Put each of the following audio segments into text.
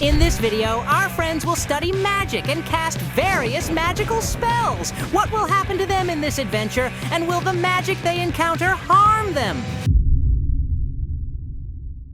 In this video, our friends will study magic and cast various magical spells. What will happen to them in this adventure, and will the magic they encounter harm them?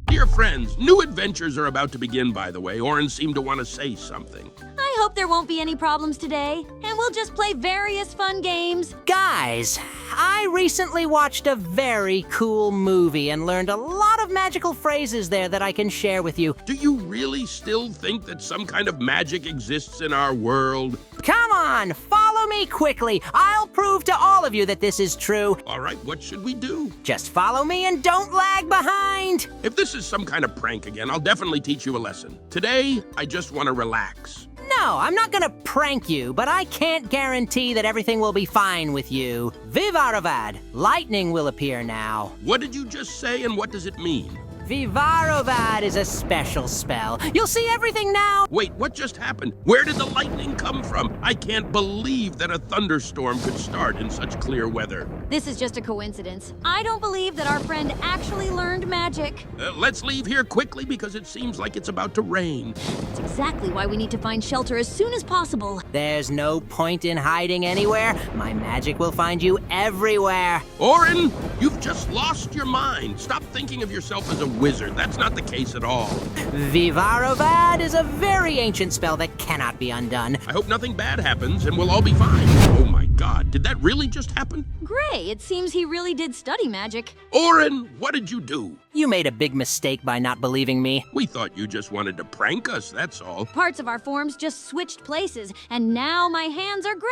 Dear friends, new adventures are about to begin, by the way. Oren seemed to want to say something. I hope there won't be any problems today, and we'll just play various fun games. Guys, I recently watched a very cool movie and learned a lot of magical phrases there that I can share with you. Do you really still think that some kind of magic exists in our world? Come on, follow me quickly. I'll prove to all of you that this is true. All right, what should we do? Just follow me and don't lag behind. If this is some kind of prank again, I'll definitely teach you a lesson. Today, I just want to relax. No, I'm not gonna prank you, but I can't guarantee that everything will be fine with you. Vivaravad, lightning will appear now. What did you just say, and what does it mean? Vivaravad is a special spell. You'll see everything now. Wait, what just happened? Where did the lightning come from? I can't believe that a thunderstorm could start in such clear weather. This is just a coincidence. I don't believe that our friend actually learned magic. Let's leave here quickly because it seems like it's about to rain. That's exactly why we need to find shelter as soon as possible. There's no point in hiding anywhere. My magic will find you everywhere. Oren, you've just lost your mind. Stop thinking of yourself as a wizard. That's not the case at all. Vivaravad is a very ancient spell that cannot be undone. I hope nothing bad happens and we'll all be fine. Oh my God, did that really just happen? Gray, it seems he really did study magic. Oren, what did you do? You made a big mistake by not believing me. We thought you just wanted to prank us, that's all. Parts of our forms just switched places, and now my hands are gray.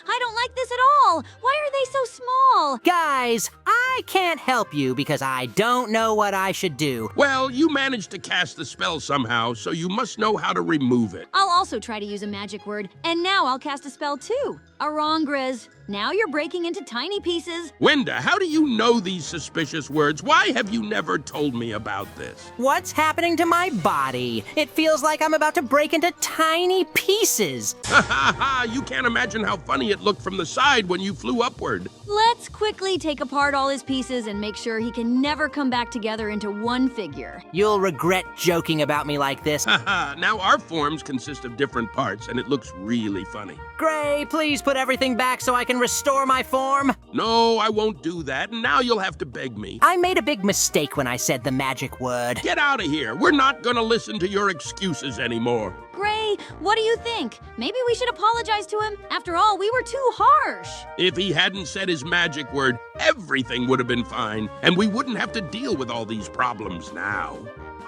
I don't like this at all. Why are they so small? Guys, I can't help you because I don't know what I should do. Well, you managed to cast the spell somehow, so you must know how to remove it. I'll also try to use a magic word, and now I'll cast a spell too. Grizz. Now you're breaking into tiny pieces. Wenda, how do you know these suspicious words? Why have you never told me about this? What's happening to my body? It feels like I'm about to break into tiny pieces. Ha ha ha! You can't imagine how funny it looked from the side when you flew upward. Let's quickly take apart all his pieces and make sure he can never come back together into one figure. You'll regret joking about me like this. Ha ha! Now our forms consist of different parts, and it looks really funny. Gray, please put everything back so I can restore my form. No, I won't do that, and now you'll have to beg me. I made a big mistake when I said the magic word. Get out of here. We're not gonna listen to your excuses anymore. Gray, what do you think? Maybe we should apologize to him? After all, we were too harsh. If he hadn't said his magic word, everything would have been fine, and we wouldn't have to deal with all these problems now.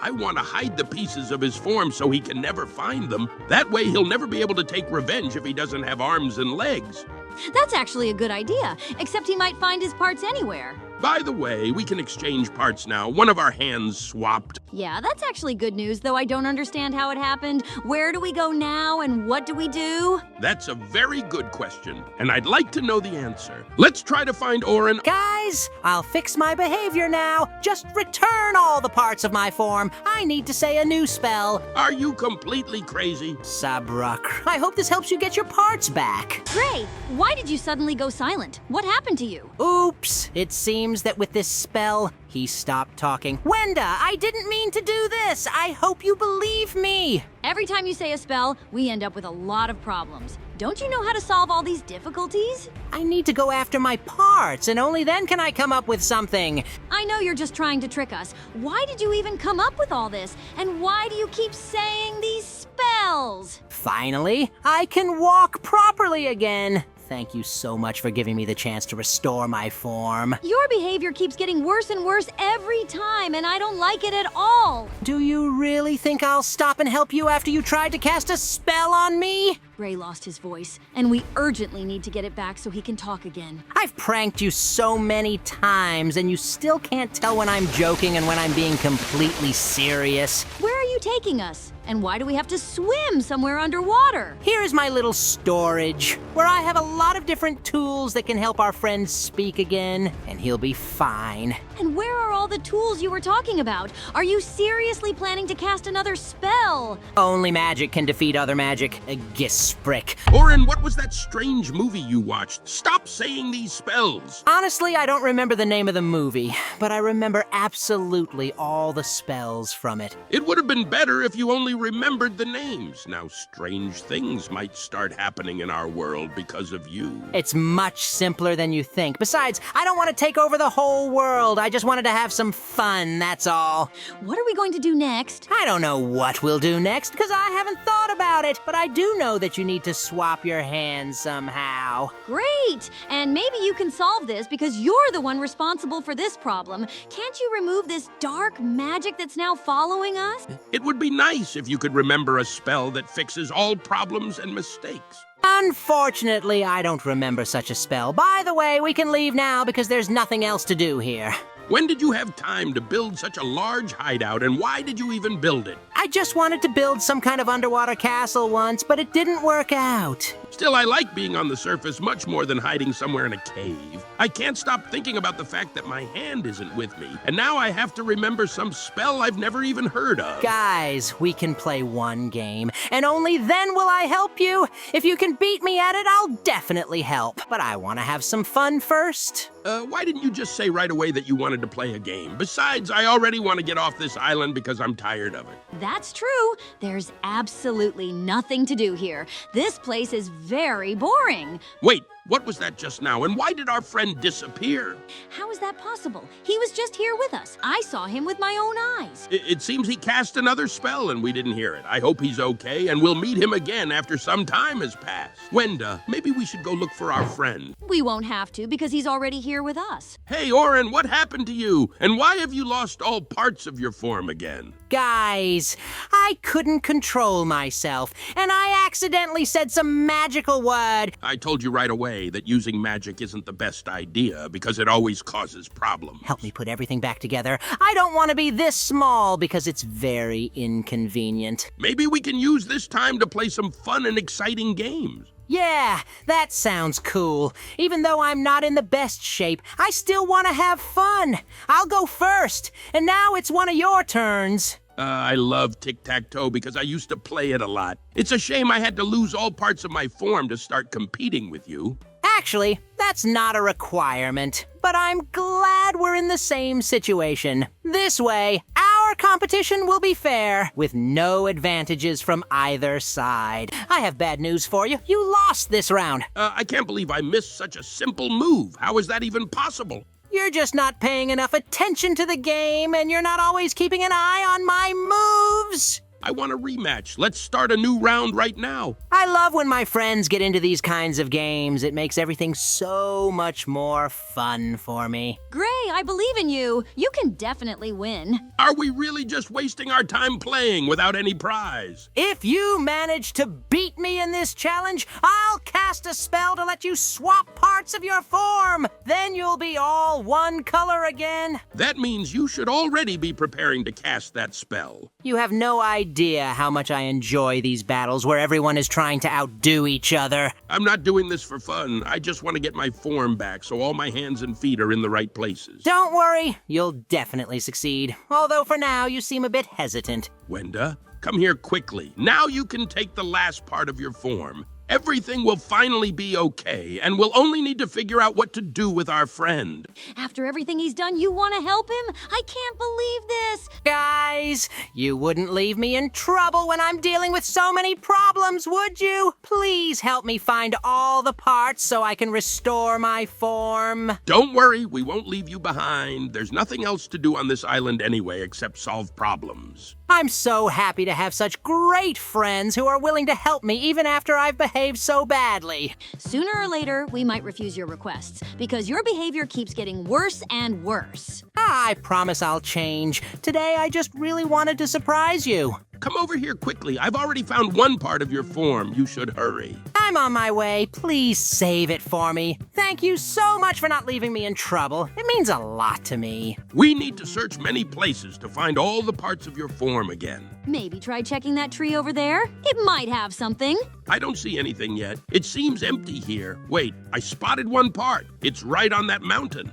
I want to hide the pieces of his form so he can never find them. That way he'll never be able to take revenge if he doesn't have arms and legs. That's actually a good idea, except he might find his parts anywhere. By the way, we can exchange parts now. One of our hands swapped. Yeah, that's actually good news, though I don't understand how it happened. Where do we go now, and what do we do? That's a very good question, and I'd like to know the answer. Let's try to find Oren. Guys, I'll fix my behavior now. Just return all the parts of my form. I need to say a new spell. Are you completely crazy? Sabrakr. I hope this helps you get your parts back. Gray, why did you suddenly go silent? What happened to you? Oops, it seems that with this spell, he stopped talking. Wenda, I didn't mean to do this. I hope you believe me. Every time you say a spell, we end up with a lot of problems. Don't you know how to solve all these difficulties? I need to go after my parts, and only then can I come up with something. I know you're just trying to trick us. Why did you even come up with all this? And why do you keep saying these spells? Finally, I can walk properly again. Thank you so much for giving me the chance to restore my form. Your behavior keeps getting worse and worse every time, and I don't like it at all. Do you really think I'll stop and help you after you tried to cast a spell on me? Ray lost his voice, and we urgently need to get it back so he can talk again. I've pranked you so many times, and you still can't tell when I'm joking and when I'm being completely serious. Where are you taking us? And why do we have to swim somewhere underwater? Here is my little storage, where I have a lot of different tools that can help our friend speak again, and he'll be fine. And where are all the tools you were talking about? Are you seriously planning to cast another spell? Only magic can defeat other magic. A gisprick. Oren, what was that strange movie you watched? Stop saying these spells. Honestly, I don't remember the name of the movie, but I remember absolutely all the spells from it. It would have been better if you only actually remembered the names. Now, strange things might start happening in our world because of you. It's much simpler than you think. Besides, I don't want to take over the whole world. I just wanted to have some fun, that's all. What are we going to do next? I don't know what we'll do next, because I haven't thought about it. But I do know that you need to swap your hands somehow. Great! And maybe you can solve this because you're the one responsible for this problem. Can't you remove this dark magic that's now following us? It would be nice if you could remember a spell that fixes all problems and mistakes. Unfortunately, I don't remember such a spell. By the way, we can leave now because there's nothing else to do here. When did you have time to build such a large hideout, and why did you even build it? I just wanted to build some kind of underwater castle once, but it didn't work out. Still, I like being on the surface much more than hiding somewhere in a cave. I can't stop thinking about the fact that my hand isn't with me, and now I have to remember some spell I've never even heard of. Guys, we can play one game, and only then will I help you. If you can beat me at it, I'll definitely help. But I want to have some fun first. Why didn't you just say right away that you wanted to play a game? Besides, I already want to get off this island because I'm tired of it. That's true. There's absolutely nothing to do here. This place is very boring. Wait, what was that just now, and why did our friend disappear? How is that possible? He was just here with us. I saw him with my own eyes. It seems he cast another spell and we didn't hear it. I hope he's okay, and we'll meet him again after some time has passed. Wenda, maybe we should go look for our friend. We won't have to because he's already here with us. Hey, Oren, what happened to you? And why have you lost all parts of your form again? Guys, I couldn't control myself, and I accidentally said some magical word. I told you right away that using magic isn't the best idea because it always causes problems. Help me put everything back together. I don't want to be this small because it's very inconvenient. Maybe we can use this time to play some fun and exciting games. Yeah, that sounds cool. Even though I'm not in the best shape, I still want to have fun. I'll go first, and now it's one of your turns. I love tic-tac-toe because I used to play it a lot. It's a shame I had to lose all parts of my form to start competing with you. Actually, that's not a requirement, but I'm glad we're in the same situation. This way, our competition will be fair, with no advantages from either side. I have bad news for you. You lost this round. I can't believe I missed such a simple move. How is that even possible? You're just not paying enough attention to the game, and you're not always keeping an eye on my moves. I want a rematch. Let's start a new round right now. I love when my friends get into these kinds of games. It makes everything so much more fun for me. Gray, I believe in you. You can definitely win. Are we really just wasting our time playing without any prize? If you manage to beat me in this challenge, I'll cast a spell to let you swap parts of your form. Then you'll be all one color again. That means you should already be preparing to cast that spell. You have no idea how much I enjoy these battles where everyone is trying to outdo each other. I'm not doing this for fun. I just want to get my form back so all my hands and feet are in the right places. Don't worry, you'll definitely succeed. Although for now, you seem a bit hesitant. Wenda, come here quickly. Now you can take the last part of your form. Everything will finally be okay, and we'll only need to figure out what to do with our friend. After everything he's done, you want to help him? I can't believe this. Guys, you wouldn't leave me in trouble when I'm dealing with so many problems, would you? Please help me find all the parts so I can restore my form. Don't worry, we won't leave you behind. There's nothing else to do on this island anyway except solve problems. I'm so happy to have such great friends who are willing to help me even after I've behaved so badly. Sooner or later, we might refuse your requests because your behavior keeps getting worse and worse. I promise I'll change. Today, I just really wanted to surprise you. Come over here quickly. I've already found one part of your form. You should hurry. I'm on my way. Please save it for me. Thank you so much for not leaving me in trouble. It means a lot to me. We need to search many places to find all the parts of your form again. Maybe try checking that tree over there. It might have something. I don't see anything yet. It seems empty here. Wait, I spotted one part. It's right on that mountain.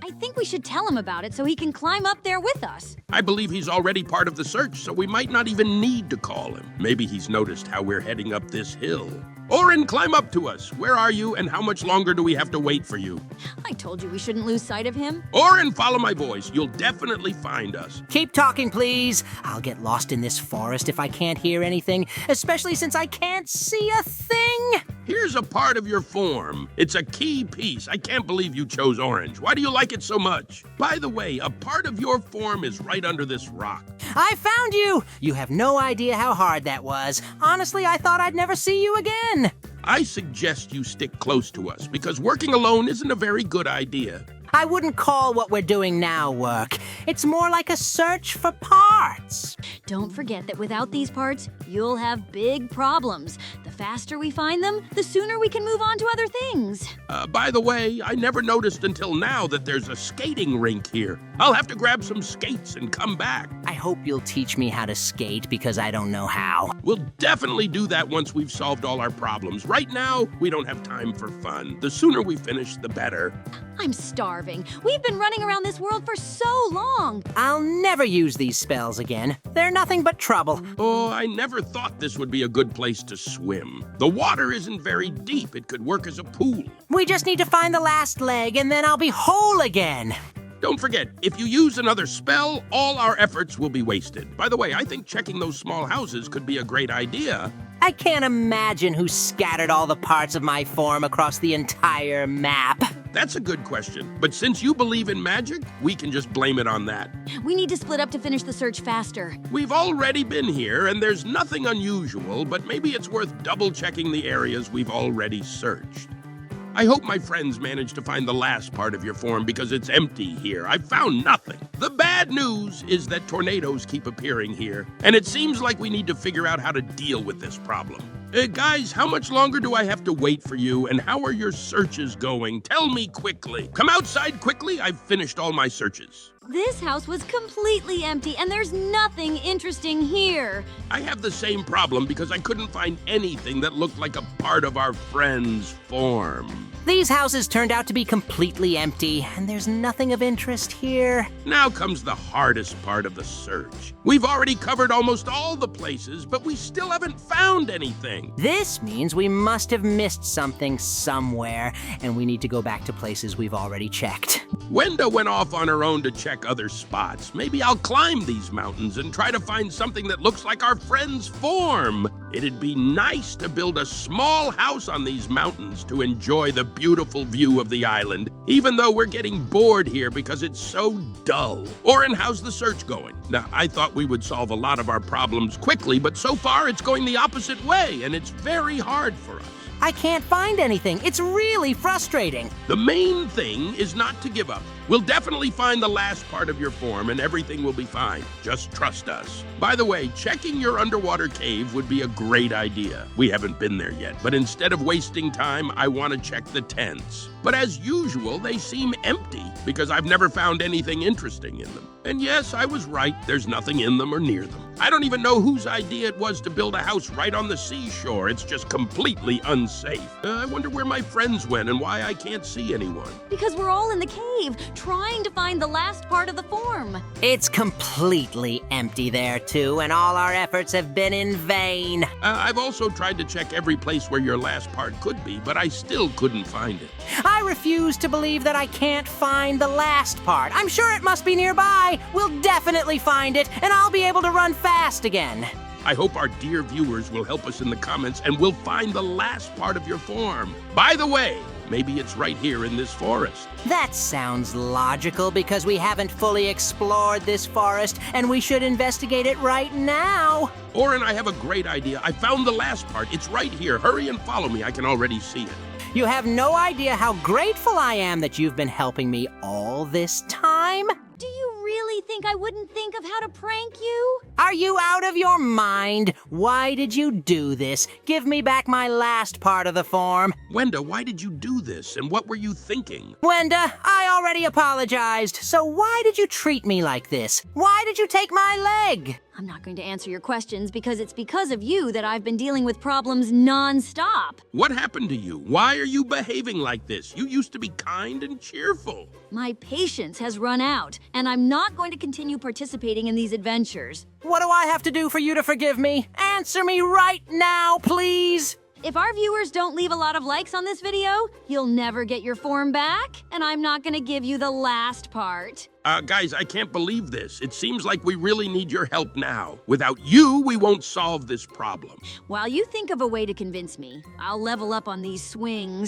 I think we should tell him about it so he can climb up there with us. I believe he's already part of the search, so we might not even need to call him. Maybe he's noticed how we're heading up this hill. Orin, climb up to us. Where are you, and how much longer do we have to wait for you? I told you we shouldn't lose sight of him. Orin, follow my voice. You'll definitely find us. Keep talking, please. I'll get lost in this forest if I can't hear anything, especially since I can't see a thing. Here's a part of your form. It's a key piece. I can't believe you chose orange. Why do you like it so much? By the way, a part of your form is right under this rock. I found you! You have no idea how hard that was. Honestly, I thought I'd never see you again. I suggest you stick close to us, because working alone isn't a very good idea. I wouldn't call what we're doing now work. It's more like a search for parts. Don't forget that without these parts, you'll have big problems. The faster we find them, the sooner we can move on to other things. By the way, I never noticed until now that there's a skating rink here. I'll have to grab some skates and come back. I hope you'll teach me how to skate because I don't know how. We'll definitely do that once we've solved all our problems. Right now, we don't have time for fun. The sooner we finish, the better. I'm starving. We've been running around this world for so long. I'll never use these spells again. They're nothing but trouble. Oh, I never thought this would be a good place to swim. The water isn't very deep. It could work as a pool. We just need to find the last leg and then I'll be whole again. Don't forget, if you use another spell, all our efforts will be wasted. By the way, I think checking those small houses could be a great idea. I can't imagine who scattered all the parts of my form across the entire map. That's a good question. But since you believe in magic, we can just blame it on that. We need to split up to finish the search faster. We've already been here, and there's nothing unusual, but maybe it's worth double-checking the areas we've already searched. I hope my friends managed to find the last part of your form because it's empty here. I found nothing. The bad news is that tornadoes keep appearing here, and it seems like we need to figure out how to deal with this problem. Guys, how much longer do I have to wait for you, and how are your searches going? Tell me quickly. Come outside quickly. I've finished all my searches. This house was completely empty, and there's nothing interesting here. I have the same problem because I couldn't find anything that looked like a part of our friend's form. These houses turned out to be completely empty, and there's nothing of interest here. Now comes the hardest part of the search. We've already covered almost all the places, but we still haven't found anything. This means we must have missed something somewhere, and we need to go back to places we've already checked. Wenda went off on her own to check other spots. Maybe I'll climb these mountains and try to find something that looks like our friend's form. It'd be nice to build a small house on these mountains to enjoy the beautiful view of the island, even though we're getting bored here because it's so dull. Orin, how's the search going? Now, I thought we would solve a lot of our problems quickly, but so far it's going the opposite way, and it's very hard for us. I can't find anything. It's really frustrating. The main thing is not to give up. We'll definitely find the last part of your form and everything will be fine. Just trust us. By the way, checking your underwater cave would be a great idea. We haven't been there yet, but instead of wasting time, I want to check the tents. But as usual, they seem empty because I've never found anything interesting in them. And yes, I was right. There's nothing in them or near them. I don't even know whose idea it was to build a house right on the seashore. It's just completely unsafe. I wonder where my friends went and why I can't see anyone. Because we're all in the cave, trying to find the last part of the form. It's completely empty there, too, and all our efforts have been in vain. I've also tried to check every place where your last part could be, but I still couldn't find it. I refuse to believe that I can't find the last part. I'm sure it must be nearby. We'll definitely find it, and I'll be able to run fast again. I hope our dear viewers will help us in the comments and we'll find the last part of your form. By the way, maybe it's right here in this forest. That sounds logical because we haven't fully explored this forest and we should investigate it right now. Orin, I have a great idea. I found the last part. It's right here. Hurry and follow me. I can already see it. You have no idea how grateful I am that you've been helping me all this time. Do you really think I wouldn't think of how to prank you? Are you out of your mind? Why did you do this? Give me back my last part of the form. Wenda, why did you do this? And what were you thinking? Wenda, I already apologized. So why did you treat me like this? Why did you take my leg? I'm not going to answer your questions because it's because of you that I've been dealing with problems non-stop. What happened to you? Why are you behaving like this? You used to be kind and cheerful. My patience has run out, and I'm not going to continue participating in these adventures. What do I have to do for you to forgive me? Answer me right now, please! If our viewers don't leave a lot of likes on this video, you'll never get your form back, and I'm not gonna give you the last part. Guys, I can't believe this. It seems like we really need your help now. Without you, we won't solve this problem. While you think of a way to convince me, I'll level up on these swings.